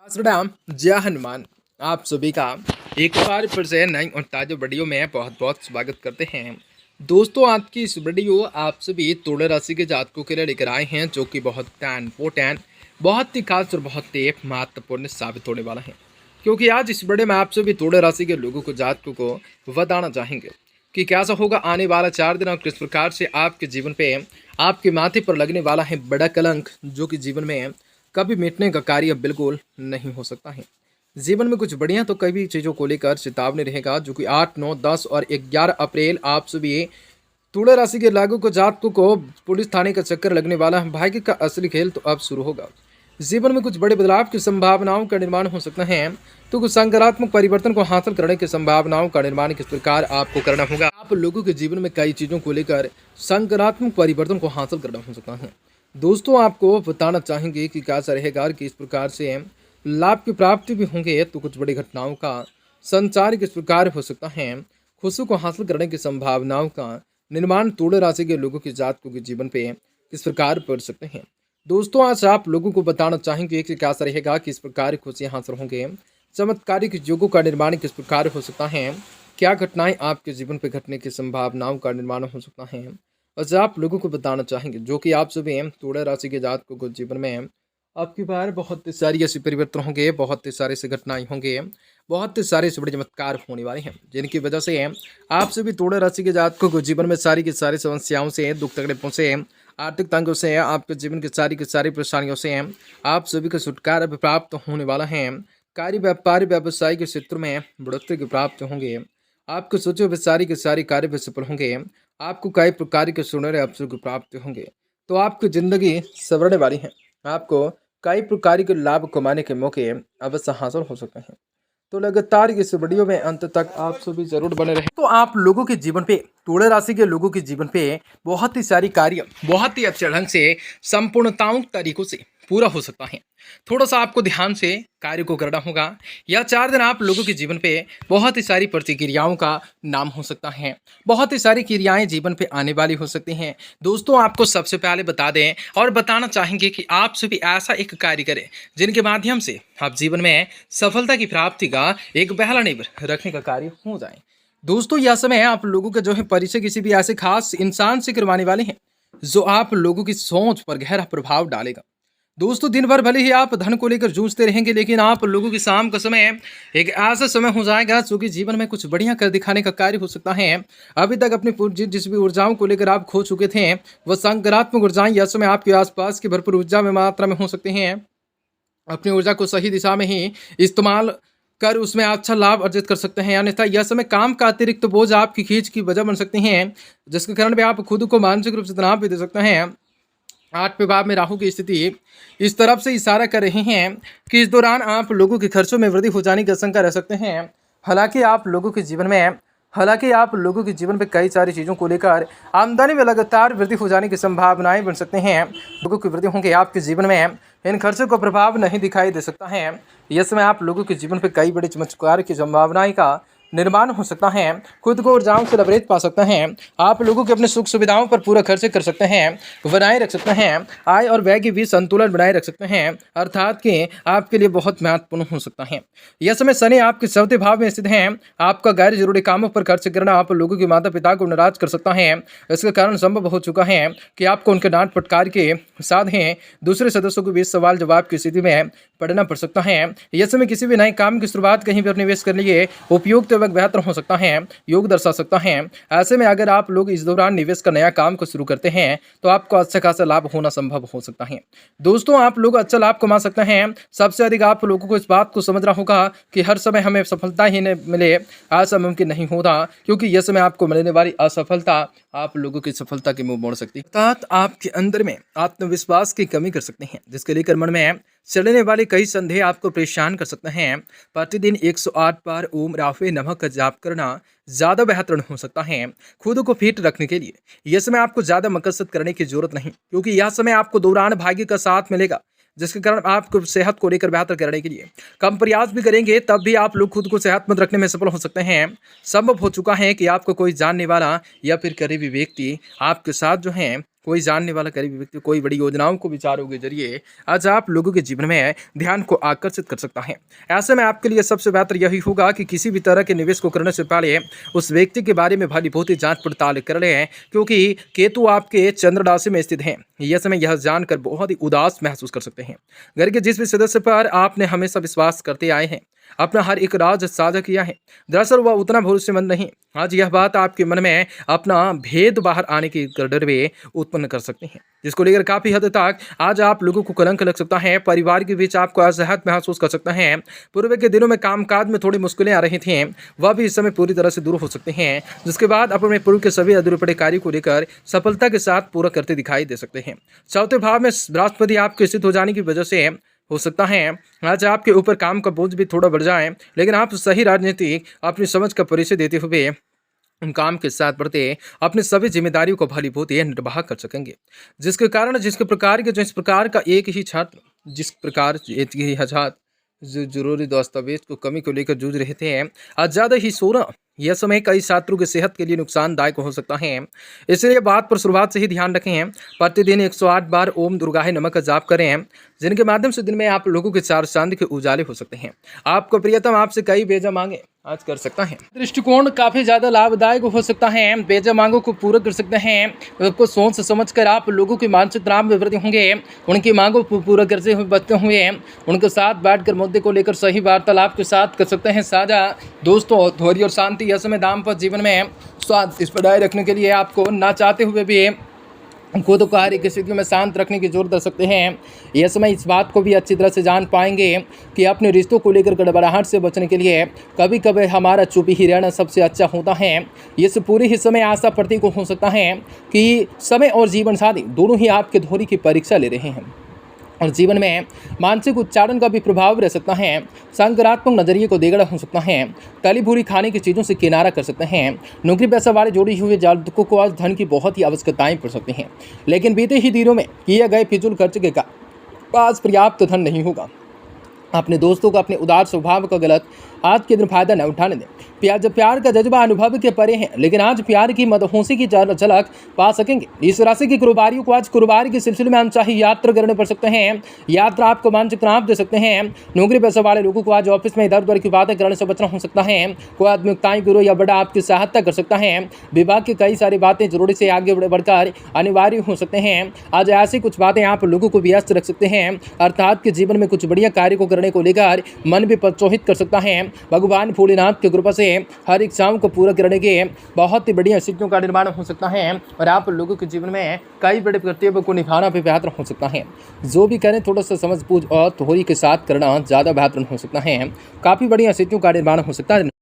आसुराम जय हनुमान। आप सभी का एक बार फिर से नई और ताज़ा वीडियो में बहुत बहुत स्वागत करते हैं। दोस्तों, आज की इस वीडियो आप सभी तुला राशि के जातकों के लिए लेकर आए हैं, जो कि बहुत इम्पोर्टेंट, बहुत ही खास और बहुत ही महत्वपूर्ण साबित होने वाला है। क्योंकि आज इस वीडियो में आप सभी तुला राशि के लोगों को, जातकों को बताना चाहेंगे कि कैसा होगा आने वाला 4 दिन और किस प्रकार से आपके जीवन पे, आपके माथे पर लगने वाला है बड़ा कलंक, जो कि जीवन में कभी मिटने का कार्य बिल्कुल नहीं हो सकता है। जीवन में कुछ बढ़िया तो कई चीज़ों को लेकर चेतावनी रहेगा, जो कि 8, 9, 10 और 11 अप्रैल आप सभी तुला राशि के लागू को, जातकों को पुलिस थाने का चक्कर लगने वाला है। भाग्य का असली खेल तो अब शुरू होगा। जीवन में कुछ बड़े बदलाव की संभावनाओं का निर्माण हो सकता है, तो कुछ सकारात्मक परिवर्तन को हासिल करने की संभावनाओं का निर्माण किस प्रकार आपको करना होगा। आप लोगों के जीवन में कई चीज़ों को लेकर सकारात्मक परिवर्तन को हासिल करना हो सकता है। दोस्तों, आपको बताना चाहेंगे कि कैसा रहेगा, कि इस प्रकार से लाभ की प्राप्ति भी होंगे, तो कुछ बड़ी घटनाओं का संचार किस प्रकार हो सकता है। खुशी को हासिल करने की संभावनाओं का निर्माण तुला राशि के लोगों के जातकों के जीवन पे किस प्रकार पड़ सकते हैं। दोस्तों, आज आप लोगों को बताना चाहेंगे कि कैसा रहेगा, किस प्रकार खुशियाँ हासिल होंगे, चमत्कारिक योगों का निर्माण किस प्रकार हो सकता है, क्या घटनाएं आपके जीवन पर घटने की संभावनाओं का निर्माण हो सकता है। और आप लोगों को बताना चाहेंगे, जो कि आप सभी तुला राशि के जातकों को जीवन में आपकी बार बहुत सारी ऐसे परिवर्तन होंगे, बहुत सारे ऐसे घटनाएं होंगे, बहुत सारे ऐसे बड़े चमत्कार होने वाले हैं, जिनकी वजह से आप सभी तुला राशि के जातकों को जीवन में सारी की सारी समस्याओं से, दुख तकलीफों से, आर्थिक तंगों से, आपके जीवन की सारी परेशानियों से आप सभी को छुटकारा भी प्राप्त होने वाला है। कार्य व्यापार व्यवसाय के क्षेत्र में बढ़ोतरी की प्राप्त होंगे। आपके सोचे हुए सारी के सारी कार्य भी सफल होंगे। आपको कई प्रकार के सुनहरे अवसर की प्राप्ति होंगे, तो आपकी जिंदगी संवरने वाली है। आपको कई प्रकार के लाभ कमाने के मौके अवश्य हासिल हो सकते हैं। तो लगातार इस वीडियो में अंत तक आप सभी जरूर बने रहें। तो आप लोगों के जीवन पे, तुला राशि के लोगों के जीवन पे बहुत ही सारी कार्य बहुत ही अच्छे ढंग से संपूर्णताओं तरीकों से पूरा हो सकता है। थोड़ा सा आपको ध्यान से कार्य को करना होगा। यह 4 दिन आप लोगों के जीवन पे बहुत ही सारी प्रतिक्रियाओं का नाम हो सकता है। बहुत ही सारी क्रियाएं जीवन पे आने वाली हो सकती हैं। दोस्तों, आपको सबसे पहले बता दें और बताना चाहेंगे कि आप सभी ऐसा एक कार्य करें, जिनके माध्यम से आप जीवन में सफलता की प्राप्ति का एक पहला नींव रखने का कार्य हो जाए। दोस्तों, यह समय आप लोगों का जो है परिचय किसी भी ऐसे खास इंसान से करवाने वाले हैं, जो आप लोगों की सोच पर गहरा प्रभाव डालेगा। दोस्तों, दिन भर भले ही आप धन को लेकर जूझते रहेंगे, लेकिन आप लोगों की शाम का समय एक ऐसा समय हो जाएगा, जो कि जीवन में कुछ बढ़िया कर दिखाने का कार्य हो सकता है। अभी तक अपनी जिस भी ऊर्जाओं को लेकर आप खो चुके थे, वह सकारात्मक ऊर्जाएं यह समय आपके आसपास की भरपूर ऊर्जा में मात्रा में हो सकते हैं। अपनी ऊर्जा को सही दिशा में ही इस्तेमाल कर उसमें अच्छा लाभ अर्जित कर सकते हैं। अन्यथा यह समय काम का अतिरिक्त बोझ आपकी खींच की वजह बन सकती हैं, जिसके कारण भी आप खुद को मानसिक रूप से तनाव भी दे सकते हैं। 8वें भाव में राहु की स्थिति इस तरफ से इशारा कर रहे हैं कि इस दौरान आप लोगों के खर्चों में वृद्धि हो जाने की आशंका रह सकते हैं। हालांकि आप लोगों के जीवन में कई सारी चीज़ों को लेकर आमदनी में लगातार वृद्धि हो जाने की संभावनाएं बन सकते हैं। लोगों की वृद्धि होंगे, आपके जीवन में इन खर्चों का प्रभाव नहीं दिखाई दे सकता है। यह समय आप लोगों के जीवन पर कई बड़े चमत्कार की संभावनाएं का निर्माण हो सकता है। खुद को ऊर्जाओं से लबरेज पा सकते हैं। आप लोगों के अपने सुख सुविधाओं पर पूरा खर्च कर सकते हैं, बनाए रख सकते हैं। आय और व्यय के बीच संतुलन बनाए रख सकते हैं, अर्थात कि आपके लिए बहुत महत्वपूर्ण हो सकता है। यह समय शनि आपके 4वें भाव में स्थित है। आपका गैर जरूरी कामों पर खर्च करना आप लोगों के माता पिता को नाराज कर सकता है। इसके कारण संभव हो चुका है कि आपको उनके डांट फटकार के साथ ही दूसरे सदस्यों के बीच सवाल जवाब की स्थिति में पड़ना पड़ सकता है। यह समय किसी भी नए काम की शुरुआत कहीं पर निवेश करने के उपयुक्त बेहतर हो सकता है, योग दर्शा सकता है। ऐसे में अगर आप लोग इस दौरान निवेश का नया काम को शुरू करते हैं, तो आपको अच्छा खासा लाभ होना संभव हो सकता है। दोस्तों, आप लोग अच्छा लाभ कमा सकते हैं। सबसे अधिक आप लोगों को इस बात को समझना होगा कि हर समय हमें सफलता ही न मिले, ऐसा मुमकिन नहीं होता, क्योंकि यह समय आपको मिलने वाली असफलता आप लोगों की सफलता के मुंह मोड़ सकती है। अर्थात आपके अंदर में आत्मविश्वास की कमी कर सकते हैं, जिसके लेकर मन में चलने वाले कई संदेह आपको परेशान कर सकते हैं। प्रतिदिन 108 बार ओम राफे नमः का जाप करना ज़्यादा बेहतर हो सकता है। खुद को फिट रखने के लिए यह समय आपको ज़्यादा मकसद करने की जरूरत नहीं, क्योंकि यह समय आपको दौरान भाग्य का साथ मिलेगा, जिसके कारण आपको सेहत को लेकर बेहतर करने के लिए कम प्रयास भी करेंगे, तब भी आप लोग खुद को सेहतमंद रखने में सफल हो सकते हैं। संभव हो चुका है कि आपको कोई जानने वाला या फिर करीबी व्यक्ति आपके साथ जो है कोई जानने वाला करीबी व्यक्ति कोई बड़ी योजनाओं को विचारों के जरिए आज आप लोगों के जीवन में ध्यान को आकर्षित कर सकता है। ऐसे में आपके लिए सबसे बेहतर यही होगा कि किसी भी तरह के निवेश को करने से पहले उस व्यक्ति के बारे में भली बहुत ही जांच पड़ताल कर लें, क्योंकि केतु आपके चंद्र राशि में स्थित है। यह समय यह जानकर बहुत ही उदास महसूस कर सकते हैं। घर के जिस भी सदस्य पर आपने हमेशा विश्वास करते आए हैं, अपना हर एक राज साझा किया है, दरअसल वह उतना भरोसेमंद नहीं। आज यह बात आपके मन में अपना भेद बाहर आने की डर भी उत्पन्न कर सकते हैं, जिसको लेकर काफी हद तक आज आप लोगों को कलंक लग सकता है। परिवार के बीच आपको असहज महसूस कर सकता है। पूर्व के दिनों में कामकाज में थोड़ी मुश्किलें आ रही थी, वह भी इस समय पूरी तरह से दूर हो सकते हैं, जिसके बाद अपने पूर्व के सभी अधूरे पड़े कार्यों को लेकर सफलता के साथ पूरा करते दिखाई दे सकते हैं। चौथे भाव में बृहस्पति आपके स्थित हो जाने की वजह से हो सकता है आज आपके ऊपर काम का बोझ भी थोड़ा बढ़ जाए, लेकिन आप सही राजनीति अपनी समझ का परिचय देते हुए उन काम के साथ बढ़ते अपनी सभी जिम्मेदारियों को भली भांति निर्वाह कर सकेंगे, जिसके कारण जिस प्रकार का एक ही छात्र जिस प्रकार एक ही छात्र जो जरूरी दस्तावेज को कमी को लेकर जूझ रहे थे, आज ज़्यादा ही सोना यह समय कई छात्रों की सेहत के लिए नुकसानदायक हो सकता है। इसलिए बात पर शुरुआत से ही ध्यान रखें। प्रतिदिन 108 बार ओम दुर्गाय नमः का जाप करें, जिनके माध्यम से दिन में आप लोगों के चार चांद के उजाले हो सकते हैं। आपको प्रियतम आपसे कई बेजा मांगे आज कर सकता है। दृष्टिकोण काफी ज्यादा लाभदायक हो सकता है। बेजा मांगों को पूरा कर सकते हैं। आपको सोच समझ कर आप लोगों की मानसिक तनाव में वृद्धि होंगे। उनकी मांगों को पूरा करते हुए बचते हुए उनके साथ बैठकर मुद्दे को लेकर सही वार्तालाप के साथ कर सकते हैं साझा। दोस्तों, धैर्य और शांति यह समय दाम्पत्य जीवन में स्वाद इस बनाए रखने के लिए आपको ना चाहते हुए भी खुद को हर एक स्थिति में शांत रखने की जरूरत कर सकते हैं। यह समय इस बात को भी अच्छी तरह से जान पाएंगे कि अपने रिश्तों को लेकर गड़बड़ाहट से बचने के लिए कभी कभी हमारा चुप ही रहना सबसे अच्छा होता है। इस पूरे ही समय आशा प्रतीक हो सकता है कि समय और जीवन साथी दोनों ही आपके धैर्य की परीक्षा ले रहे हैं और जीवन में मानसिक उच्चारण का भी प्रभाव रह सकता है। सकारात्मक नजरिए को देगड़ा हो सकता है। तली भूरी खाने की चीज़ों से किनारा कर सकते हैं। नौकरी पैसा वाले जोड़े हुए जातकों को आज धन की बहुत ही आवश्यकताएं पड़ सकती हैं, लेकिन बीते ही दिनों में किए गए फिजूल खर्च के पास पर्याप्त धन नहीं होगा। अपने दोस्तों को अपने उदार स्वभाव का गलत आज के दिन फायदा न उठाने दें। प्यार का जज्बा अनुभव के परे है, लेकिन आज प्यार की मदहोशी की झलक पा सकेंगे। इस राशि के कारोबारियों को आज कारोबार के सिलसिले में अनचाही यात्रा करने पड़ सकते हैं। यात्रा आपको मानसिक तनाव दे सकते हैं। नौकरी पैसा वाले लोगों को आज ऑफिस में इधर उधर की बातें करने से बचना हो सकता है। कोई आत्मिकताएं गुरु या बड़ा आपकी सहायता कर सकता है। विभाग की कई सारी बातें जरूरी से आगे बढ़कर अनिवार्य हो सकते हैं। आज ऐसी कुछ बातें आप लोगों को व्यस्त रख सकते हैं, अर्थात के जीवन में कुछ बढ़िया कार्य को करने को लेकर मन भी प्रचोहित कर सकता है। भगवान भोलेनाथ की कृपा से हर इच्छाओं को पूरा करने के बहुत ही बढ़िया स्थितियों का निर्माण हो सकता है और आप लोगों के जीवन में कई बड़े कर्तव्यों को निभाना भी बेहतर हो सकता है। जो भी करें थोड़ा सा समझ बूझ और थोड़ी के साथ करना ज़्यादा बेहतर हो सकता है। काफ़ी बढ़िया स्थितियों का निर्माण हो सकता है।